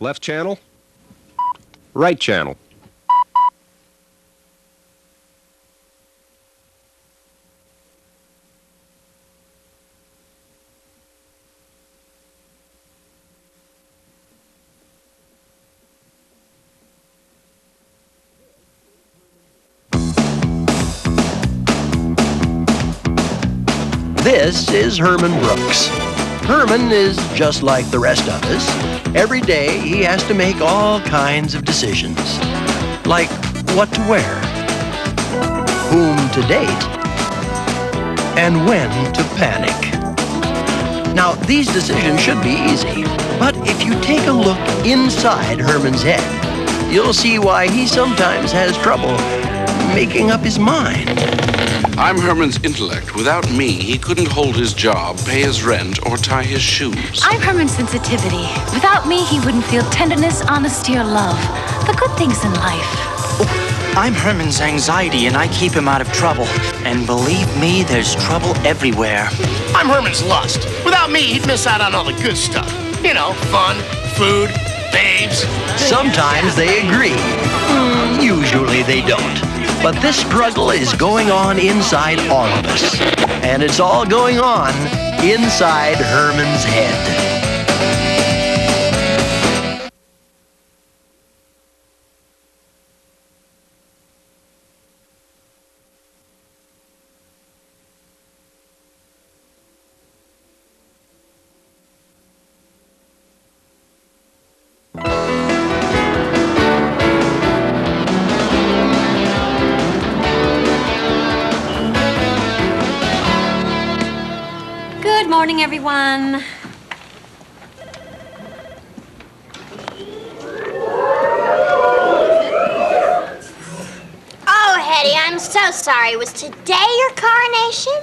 Left channel. Right channel. This is Herman Brooks. Herman is just like the rest of us. Every day he has to make all kinds of decisions. Like what to wear, whom to date, and when to panic. Now, these decisions should be easy, but if you take a look inside Herman's head, you'll see why he sometimes has trouble making up his mind. I'm Herman's intellect. Without me, he couldn't hold his job, pay his rent, or tie his shoes. I'm Herman's sensitivity. Without me, he wouldn't feel tenderness, honesty, or love. The good things in life. Oh, I'm Herman's anxiety, and I keep him out of trouble. And believe me, there's trouble everywhere. I'm Herman's lust. Without me, he'd miss out on all the good stuff. You know, fun, food, babes. Sometimes they agree. Usually they don't. But this struggle is going on inside all of us. And it's all going on inside Herman's head. Good morning, everyone. Oh, Hetty, I'm so sorry. Was today your coronation?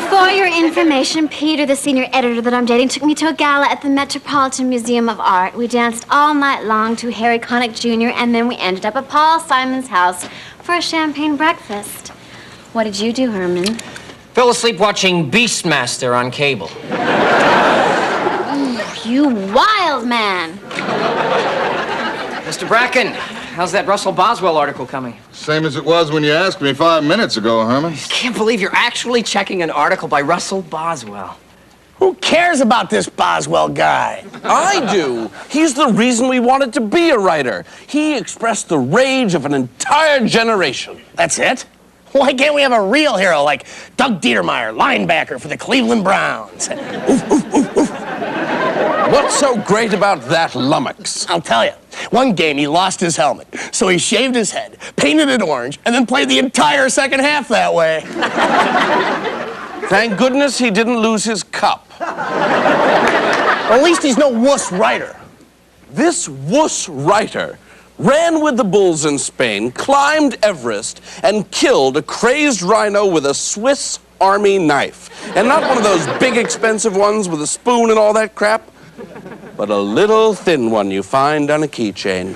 For your information, Peter, the senior editor that I'm dating, took me to a gala at the Metropolitan Museum of Art. We danced all night long to Harry Connick Jr., and then we ended up at Paul Simon's house for a champagne breakfast. What did you do, Herman? Fell asleep watching Beastmaster on cable. You wild man. Mr. Bracken, how's that Russell Boswell article coming? Same as it was when you asked me 5 minutes ago, Herman. Can't believe you're actually checking an article by Russell Boswell. Who cares about this Boswell guy? I do. He's the reason we wanted to be a writer. He expressed the rage of an entire generation. That's it? Why can't we have a real hero like Doug Dietermeyer, linebacker for the Cleveland Browns? Oof, oof, oof, oof. What's so great about that lummox? I'll tell you. One game, he lost his helmet, so he shaved his head, painted it orange, and then played the entire second half that way. Thank goodness he didn't lose his cup. At least he's no wuss writer. This wuss writer ran with the bulls in Spain, climbed Everest, and killed a crazed rhino with a Swiss Army knife. And not one of those big, expensive ones with a spoon and all that crap, but a little thin one you find on a keychain.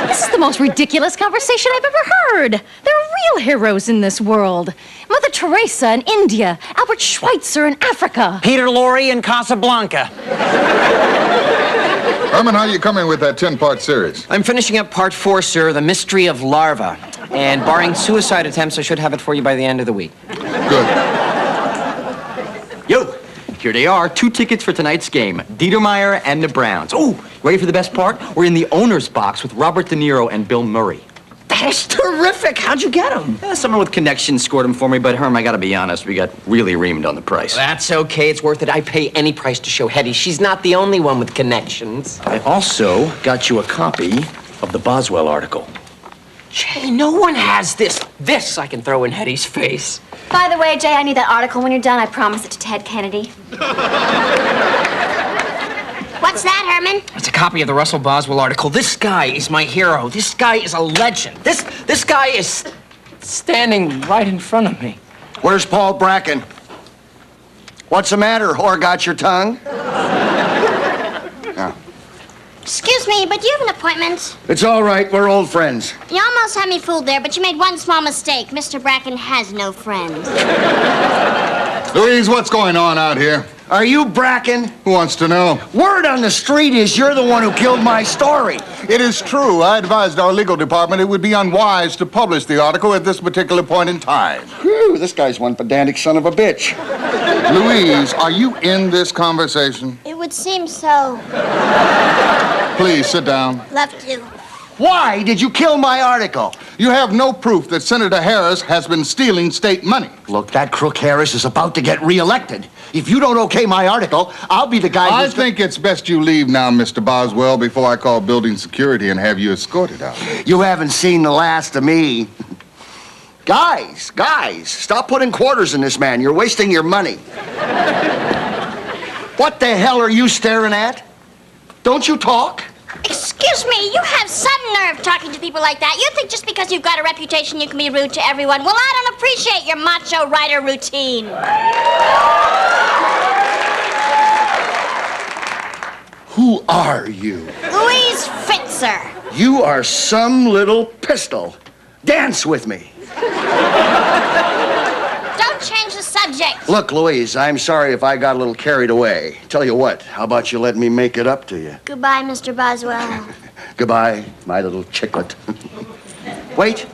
This is the most ridiculous conversation I've ever heard. There are real heroes in this world. Mother Teresa in India, Albert Schweitzer in Africa. Peter Lorre in Casablanca. Herman, how are you coming with that 10-part series? I'm finishing up part 4, sir, The Mystery of Larva. And barring suicide attempts, I should have it for you by the end of the week. Good. Yo, here they are. 2 tickets for tonight's game. Dietermeyer and the Browns. Oh, ready for the best part? We're in the owner's box with Robert De Niro and Bill Murray. That's terrific. How'd you get them? Someone with connections scored them for me, but Herm, I gotta be honest, we got really reamed on the price. That's okay. It's worth it. I pay any price to show Hetty. She's not the only one with connections. I also got you a copy of the Boswell article. Jay, no one has this. This I can throw in Hetty's face. By the way, Jay, I need that article when you're done. I promise it to Ted Kennedy. What's that, Herman? It's a copy of the Russell Boswell article. This guy is my hero. This guy is a legend. This guy is standing right in front of me. Where's Paul Bracken? What's the matter? Whore got your tongue? Excuse me, but do you have an appointment? It's all right. We're old friends. You almost had me fooled there, but you made one small mistake. Mr. Bracken has no friends. Louise, what's going on out here? Are you Bracken? Who wants to know? Word on the street is you're the one who killed my story. It is true. I advised our legal department it would be unwise to publish the article at this particular point in time. Whew, this guy's one pedantic son of a bitch. Louise, are you in this conversation? It would seem so. Please sit down. Love to. Why did you kill my article? You have no proof that Senator Harris has been stealing state money. Look, that crook Harris is about to get reelected. If you don't okay my article, I'll be the guy I think it's best you leave now, Mr. Boswell, before I call building security and have you escorted out. You haven't seen the last of me. Guys, stop putting quarters in this man. You're wasting your money. What the hell are you staring at? Don't you talk? Excuse me, you have some nerve talking to people like that. You think just because you've got a reputation you can be rude to everyone. Well, I don't appreciate your macho writer routine. Who are you? Louise Fitzer. You are some little pistol. Dance with me. Don't change the subject. Look, Louise, I'm sorry if I got a little carried away. Tell you what, how about you let me make it up to you? Goodbye, Mr. Boswell. Goodbye, my little chicklet. Wait.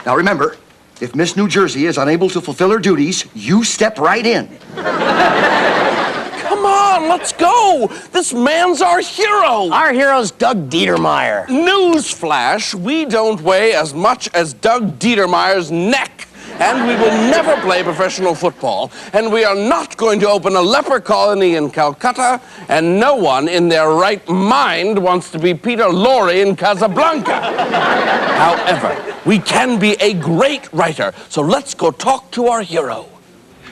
Now remember, if Miss New Jersey is unable to fulfill her duties, you step right in. Come on, let's go. This man's our hero. Our hero's Doug Dietermeyer. Newsflash, we don't weigh as much as Doug Dietermeyer's neck. And we will never play professional football. And we are not going to open a leper colony in Calcutta. And no one in their right mind wants to be Peter Lorre in Casablanca. However, we can be a great writer. So let's go talk to our hero.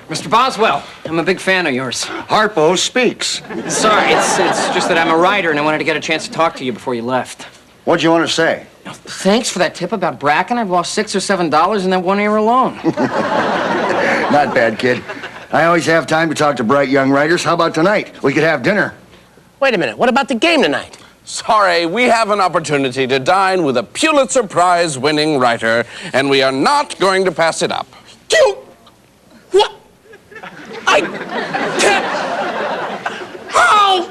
Mr. Boswell, I'm a big fan of yours. Harpo speaks. Sorry, it's just that I'm a writer and I wanted to get a chance to talk to you before you left. What'd you want to say? Thanks for that tip about Bracken. I've lost $6 or $7 in that 1 year alone. Not bad, kid. I always have time to talk to bright young writers. How about tonight? We could have dinner. Wait a minute, what about the game tonight? Sorry, we have an opportunity to dine with a Pulitzer Prize-winning writer, and we are not going to pass it up. What? I can't. How?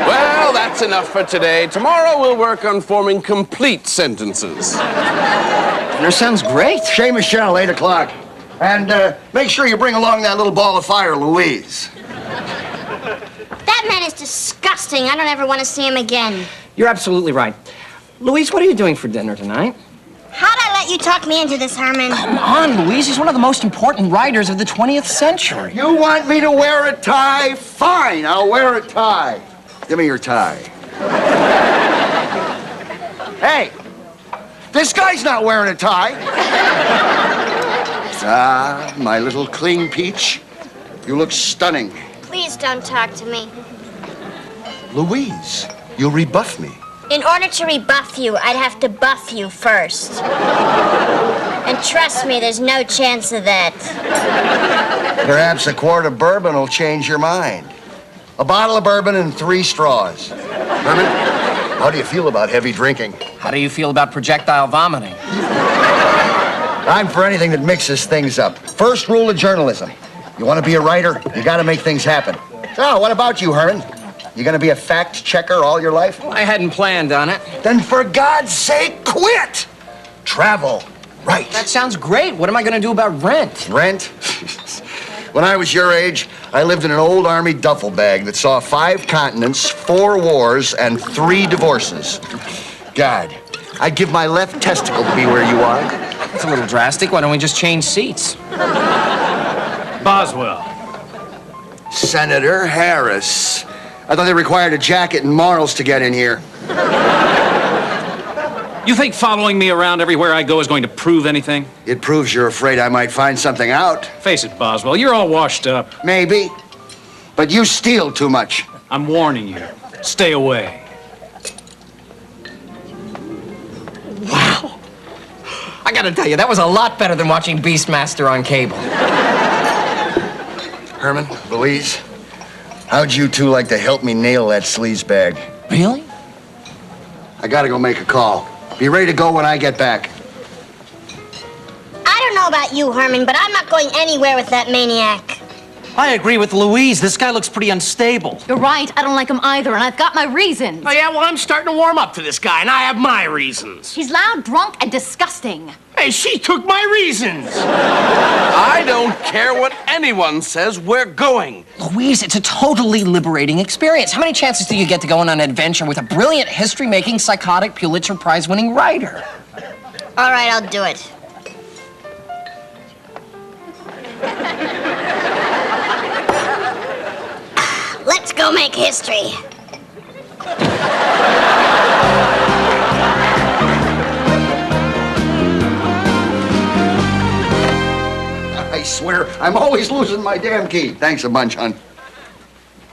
Well, that's enough for today. Tomorrow we'll work on forming complete sentences. Dinner sounds great. Chez Michelle, 8 o'clock. And make sure you bring along that little ball of fire, Louise. That man is disgusting. I don't ever want to see him again. You're absolutely right. Louise, what are you doing for dinner tonight? How'd I let you talk me into this, Herman? Come on, Louise. He's one of the most important writers of the 20th century. You want me to wear a tie? Fine, I'll wear a tie. Give me your tie. Hey, this guy's not wearing a tie. Ah, my little clean peach. You look stunning. Please don't talk to me. Louise, you'll rebuff me. In order to rebuff you, I'd have to buff you first. And trust me, there's no chance of that. Perhaps a quart of bourbon will change your mind. A bottle of bourbon and 3 straws. Herman, how do you feel about heavy drinking? How do you feel about projectile vomiting? I'm for anything that mixes things up. First rule of journalism. You want to be a writer, you got to make things happen. So, what about you, Herman? You going to be a fact checker all your life? Well, I hadn't planned on it. Then for God's sake, quit! Travel. Right. That sounds great. What am I going to do about rent? Rent? When I was your age, I lived in an old army duffel bag that saw 5 continents, 4 wars, and 3 divorces. God, I'd give my left testicle to be where you are. That's a little drastic. Why don't we just change seats? Boswell. Senator Harris. I thought they required a jacket and morals to get in here. You think following me around everywhere I go is going to prove anything? It proves you're afraid I might find something out. Face it, Boswell, you're all washed up. Maybe. But you steal too much. I'm warning you. Stay away. Wow. I gotta tell you, that was a lot better than watching Beastmaster on cable. Herman, Louise, how'd you two like to help me nail that sleaze bag? Really? I gotta go make a call. Be ready to go when I get back. I don't know about you, Herman, but I'm not going anywhere with that maniac. I agree with Louise. This guy looks pretty unstable. You're right. I don't like him either, and I've got my reasons. Oh, yeah, well, I'm starting to warm up to this guy, and I have my reasons. He's loud, drunk, and disgusting. Hey, she took my reasons. I don't care what anyone says. We're going. Louise, it's a totally liberating experience. How many chances do you get to go on an adventure with a brilliant history-making, psychotic, Pulitzer Prize-winning writer? All right, I'll do it. Let's go make history. I swear, I'm always losing my damn key. Thanks a bunch, hon.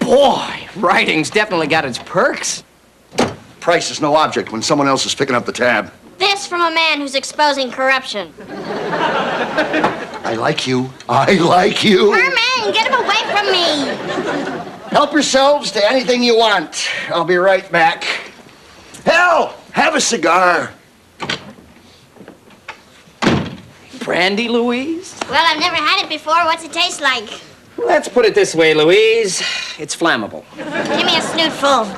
Boy, writing's definitely got its perks. Price is no object when someone else is picking up the tab. This from a man who's exposing corruption. I like you. I like you. Herman, get him away from me. Help yourselves to anything you want. I'll be right back. Hell, have a cigar. Brandy, Louise? Well, I've never had it before. What's it taste like? Let's put it this way, Louise. It's flammable. Give me a snootful.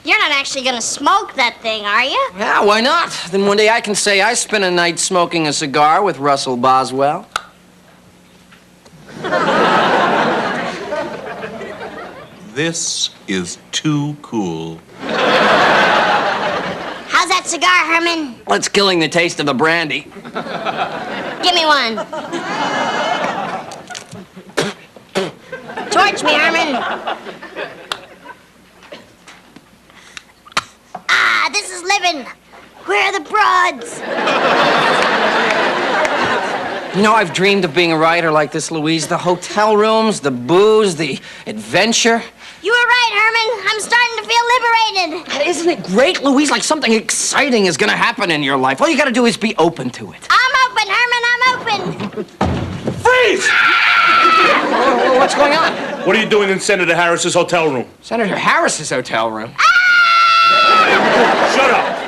You're not actually gonna smoke that thing, are you? Yeah, why not? Then one day I can say I spent a night smoking a cigar with Russell Boswell. This is too cool. How's that cigar, Herman? Well, it's killing the taste of the brandy. Give me one. Torch me, Herman. Ah, this is living. Where are the broads? You know, I've dreamed of being a writer like this, Louise. The hotel rooms, the booze, the adventure. You were right, Herman. I'm starting to feel liberated. And isn't it great, Louise? Like something exciting is gonna happen in your life. All you gotta do is be open to it. I'm open, Herman. I'm open. Freeze! What's going on? What are you doing in Senator Harris's hotel room? Senator Harris's hotel room? Shut up!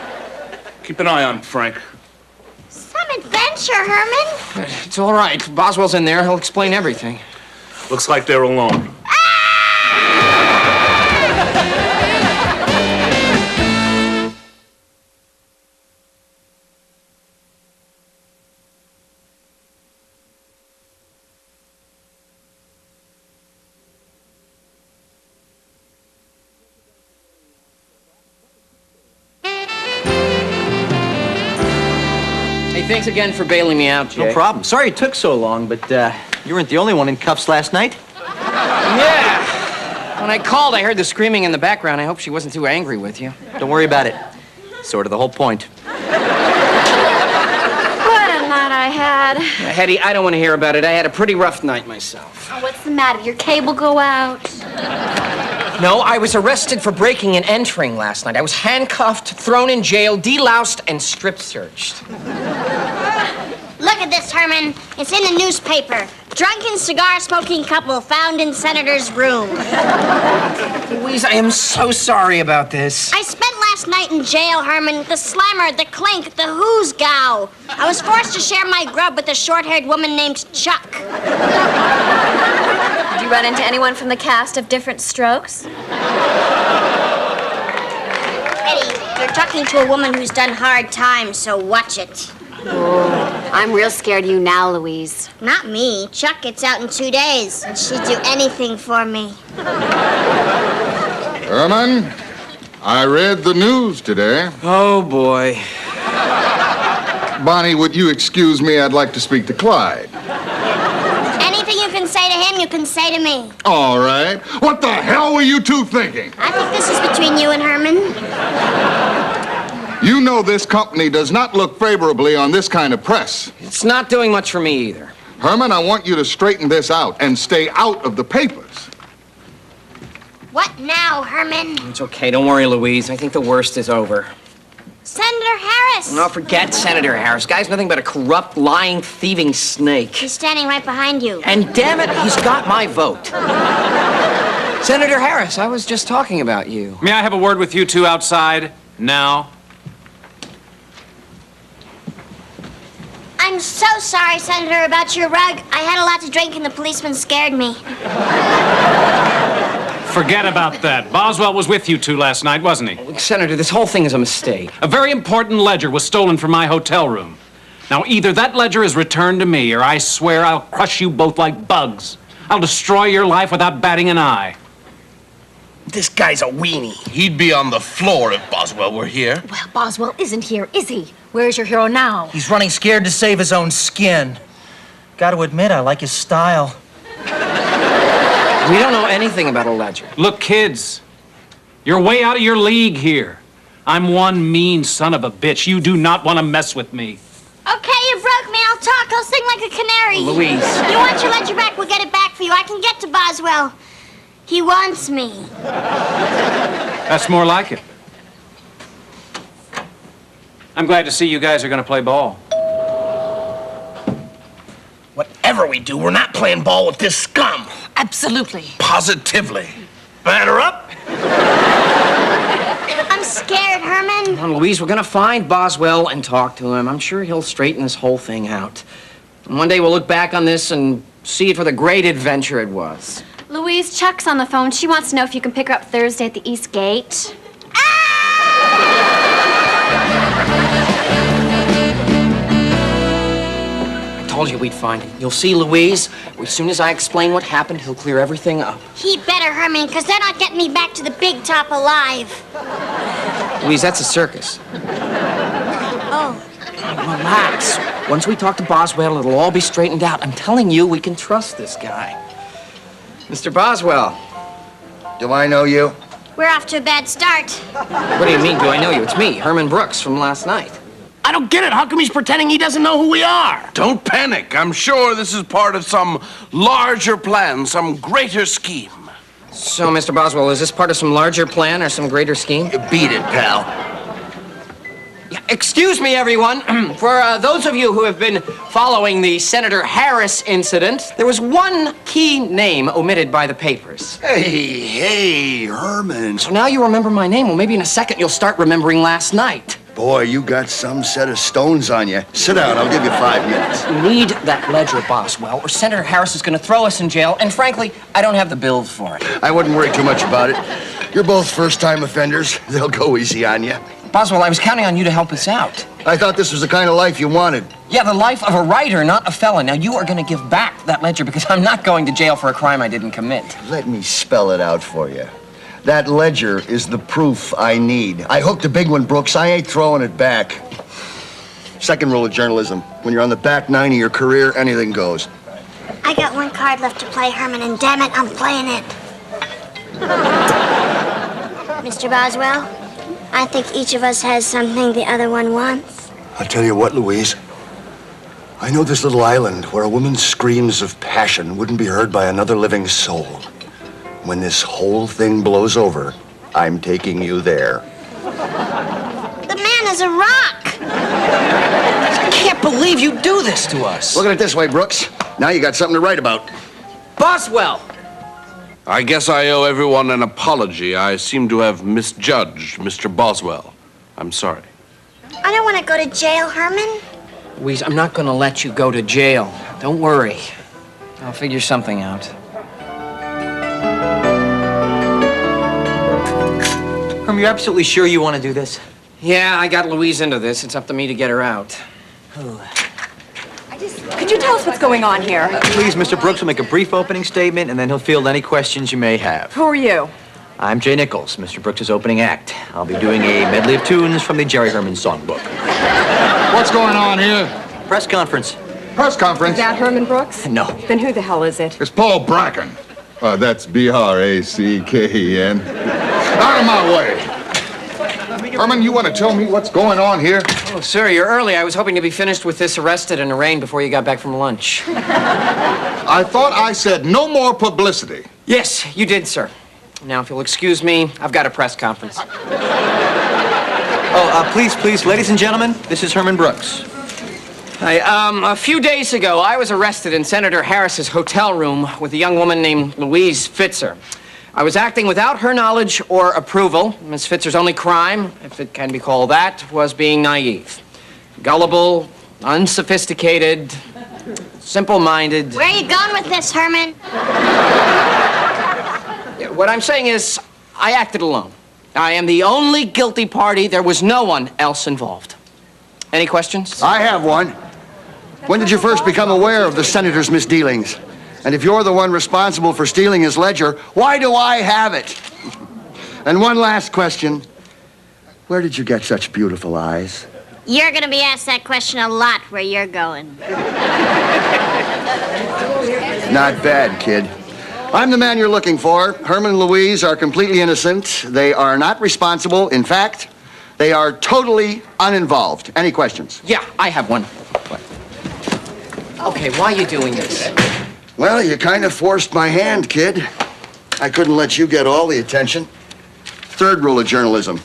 Keep an eye on Frank. Some adventure, Herman. It's all right. Boswell's in there. He'll explain everything. Looks like they're alone. Thanks again for bailing me out, Jay. No problem. Sorry it took so long, but you weren't the only one in cuffs last night. Yeah. When I called, I heard the screaming in the background. I hope she wasn't too angry with you. Don't worry about it. Sort of the whole point. What a night I had. Hetty, I don't want to hear about it. I had a pretty rough night myself. Oh, what's the matter? Your cable go out? No, I was arrested for breaking and entering last night. I was handcuffed, thrown in jail, deloused, and strip searched. Look at this, Herman. It's in the newspaper. Drunken cigar-smoking couple found in senator's room. Louise, I am so sorry about this. I spent last night in jail, Herman. The slammer, the clink, the who's gow. I was forced to share my grub with a short-haired woman named Chuck. Did you run into anyone from the cast of Different Strokes? Eddie, you're talking to a woman who's done hard times, so watch it. Oh, I'm real scared of you now, Louise. Not me. Chuck gets out in 2 days. She'd do anything for me. Herman, I read the news today. Oh, boy. Bonnie, would you excuse me? I'd like to speak to Clyde. Anything you can say to him, you can say to me. All right. What the hell were you two thinking? I think this is between you and Herman. You know this company does not look favorably on this kind of press. It's not doing much for me either. Herman, I want you to straighten this out and stay out of the papers. What now, Herman? It's okay. Don't worry, Louise. I think the worst is over. Senator Harris. No, forget Senator Harris. Guy's nothing but a corrupt, lying, thieving snake. He's standing right behind you. And damn it, he's got my vote. Senator Harris, I was just talking about you. May I have a word with you two outside now? I'm I'm so sorry, Senator, about your rug. I had a lot to drink and the policeman scared me. Forget about that. Boswell was with you two last night, wasn't he? Senator, this whole thing is a mistake. A very important ledger was stolen from my hotel room. Now, either that ledger is returned to me, or I swear I'll crush you both like bugs. I'll destroy your life without batting an eye. This guy's a weenie. He'd be on the floor if Boswell were here. Well, Boswell isn't here, is he? Where's your hero now? He's running scared to save his own skin. Gotta admit, I like his style. We don't know anything about a ledger. Look, kids, you're way out of your league here. I'm one mean son of a bitch. You do not want to mess with me. Okay, you broke me. I'll talk. I'll sing like a canary. Louise. You want your ledger back? We'll get it back for you. I can get to Boswell. He wants me. That's more like it. I'm glad to see you guys are going to play ball. Whatever we do, we're not playing ball with this scum. Absolutely. Positively. Batter up. I'm scared, Herman. Come on, Louise, we're gonna find Boswell and talk to him. I'm sure he'll straighten this whole thing out. And one day we'll look back on this and see it for the great adventure it was. Louise, Chuck's on the phone. She wants to know if you can pick her up Thursday at the East Gate. I told you we'd find him. You'll see, Louise. As soon as I explain what happened, he'll clear everything up. He better, Herman, because they're not getting me back to the big top alive. Louise, that's a circus. Oh. Relax. Once we talk to Boswell, it'll all be straightened out. I'm telling you, we can trust this guy. Mr. Boswell. Do I know you? We're off to a bad start. What do you mean, do I know you? It's me, Herman Brooks, from last night. I don't get it. How come he's pretending he doesn't know who we are? Don't panic. I'm sure this is part of some larger plan, some greater scheme. So, Mr. Boswell, is this part of some larger plan or some greater scheme? You beat it, pal. Yeah, excuse me, everyone. For those of you who have been following the Senator Harris incident, there was one key name omitted by the papers. Hey, Herman. So now you remember my name. Well, maybe in a second you'll start remembering last night. Boy, you got some set of stones on you. Sit down, I'll give you 5 minutes. We need that ledger, Boswell, or Senator Harris is going to throw us in jail, and frankly, I don't have the bills for it. I wouldn't worry too much about it. You're both first-time offenders. They'll go easy on you. Boswell, I was counting on you to help us out. I thought this was the kind of life you wanted. Yeah, the life of a writer, not a felon. Now, you are going to give back that ledger because I'm not going to jail for a crime I didn't commit. Let me spell it out for you. That ledger is the proof I need. I hooked a big one, Brooks. I ain't throwing it back. Second rule of journalism. When you're on the back nine of your career, anything goes. I got one card left to play, Herman, and damn it, I'm playing it. Mr. Boswell, I think each of us has something the other one wants. I'll tell you what, Louise. I know this little island where a woman's screams of passion wouldn't be heard by another living soul. When this whole thing blows over, I'm taking you there. The man is a rock. I can't believe you do this to us. Look at it this way, Brooks. Now you got something to write about. Boswell! I guess I owe everyone an apology. I seem to have misjudged Mr. Boswell. I'm sorry. I don't want to go to jail, Herman. Louise, I'm not going to let you go to jail. Don't worry. I'll figure something out. Herm, you're absolutely sure you want to do this? Yeah, I got Louise into this. It's up to me to get her out. Could you tell us what's going on here? Please, Mr. Brooks will make a brief opening statement, and then he'll field any questions you may have. Who are you? I'm Jay Nichols, Mr. Brooks' opening act. I'll be doing a medley of tunes from the Jerry Herman songbook. What's going on here? Press conference. Press conference? Is that Herman Brooks? No. Then who the hell is it? It's Paul Bracken. That's B-R-A-C-K-E-N. Out of my way. Herman, you want to tell me what's going on here? Oh, sir, you're early. I was hoping to be finished with this arrested and arraigned before you got back from lunch. I thought I said no more publicity. Yes, you did, sir. Now, if you'll excuse me, I've got a press conference. Please, ladies and gentlemen, this is Herman Brooks. Hi, a few days ago, I was arrested in Senator Harris's hotel room with a young woman named Louise Fitzer. I was acting without her knowledge or approval. Miss Fitzer's only crime, if it can be called that, was being naive. Gullible, unsophisticated, simple-minded. Where are you going with this, Herman? What I'm saying is, I acted alone. I am the only guilty party. There was no one else involved. Any questions? I have one. When did you first become aware of the senator's misdealings? And if you're the one responsible for stealing his ledger, why do I have it? And one last question. Where did you get such beautiful eyes? You're gonna be asked that question a lot where you're going. Not bad, kid. I'm the man you're looking for. Herman and Louise are completely innocent. They are not responsible. In fact, they are totally uninvolved. Any questions? Yeah, I have one. Okay, why are you doing this? Well, you kind of forced my hand, kid. I couldn't let you get all the attention. Third rule of journalism.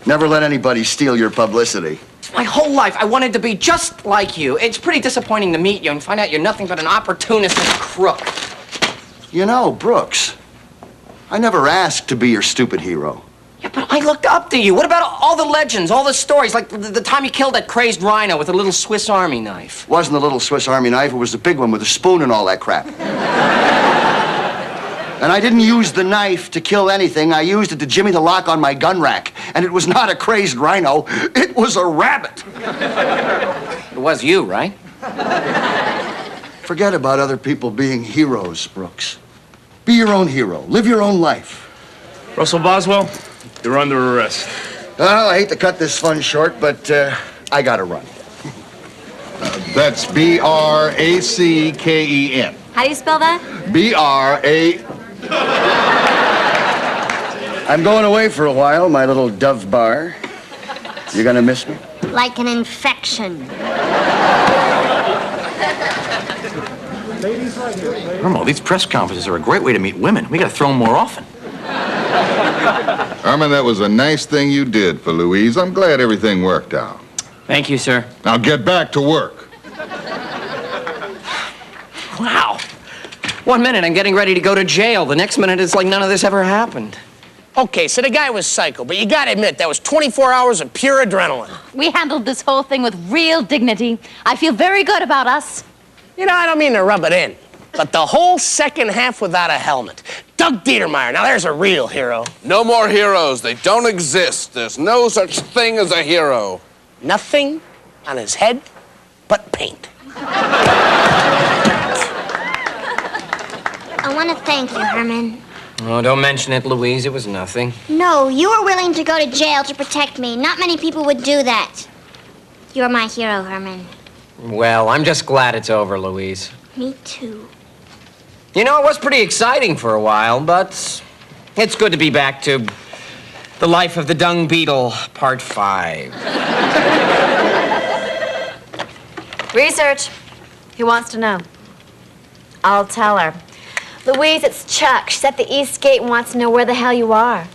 Never let anybody steal your publicity. My whole life, I wanted to be just like you. It's pretty disappointing to meet you and find out you're nothing but an opportunist and a crook. You know, Brooks, I never asked to be your stupid hero. Yeah, but I looked up to you. What about all the legends, all the stories, like the time you killed that crazed rhino with a little Swiss Army knife? Wasn't a little Swiss Army knife, it was the big one with a spoon and all that crap. And I didn't use the knife to kill anything. I used it to jimmy the lock on my gun rack. And it was not a crazed rhino, it was a rabbit. It was you, right? Forget about other people being heroes, Brooks. Be your own hero. Live your own life. Russell Boswell, you're under arrest. Well, I hate to cut this fun short, but I gotta run. That's B-R-A-C-K-E-N. How do you spell that? B-R-A... I'm going away for a while, my little Dove bar. You gonna miss me? Like an infection. Herman, these press conferences are a great way to meet women. We gotta throw them more often. Herman, that was a nice thing you did for Louise. I'm glad everything worked out. Thank you, sir. Now get back to work. Wow. 1 minute, I'm getting ready to go to jail. The next minute, it's like none of this ever happened. Okay, so the guy was psycho, but you gotta admit, that was 24 hours of pure adrenaline. We handled this whole thing with real dignity. I feel very good about us. You know, I don't mean to rub it in, but the whole second half without a helmet. Doug Dietermeyer, now there's a real hero. No more heroes. They don't exist. There's no such thing as a hero. Nothing on his head but paint. I want to thank you, Herman. Oh, don't mention it, Louise. It was nothing. No, you were willing to go to jail to protect me. Not many people would do that. You're my hero, Herman. Well, I'm just glad it's over, Louise. Me too. You know, it was pretty exciting for a while, but it's good to be back to the life of the dung beetle, part 5. Research. Who wants to know? I'll tell her. Louise, it's Chuck. She's at the East Gate and wants to know where the hell you are.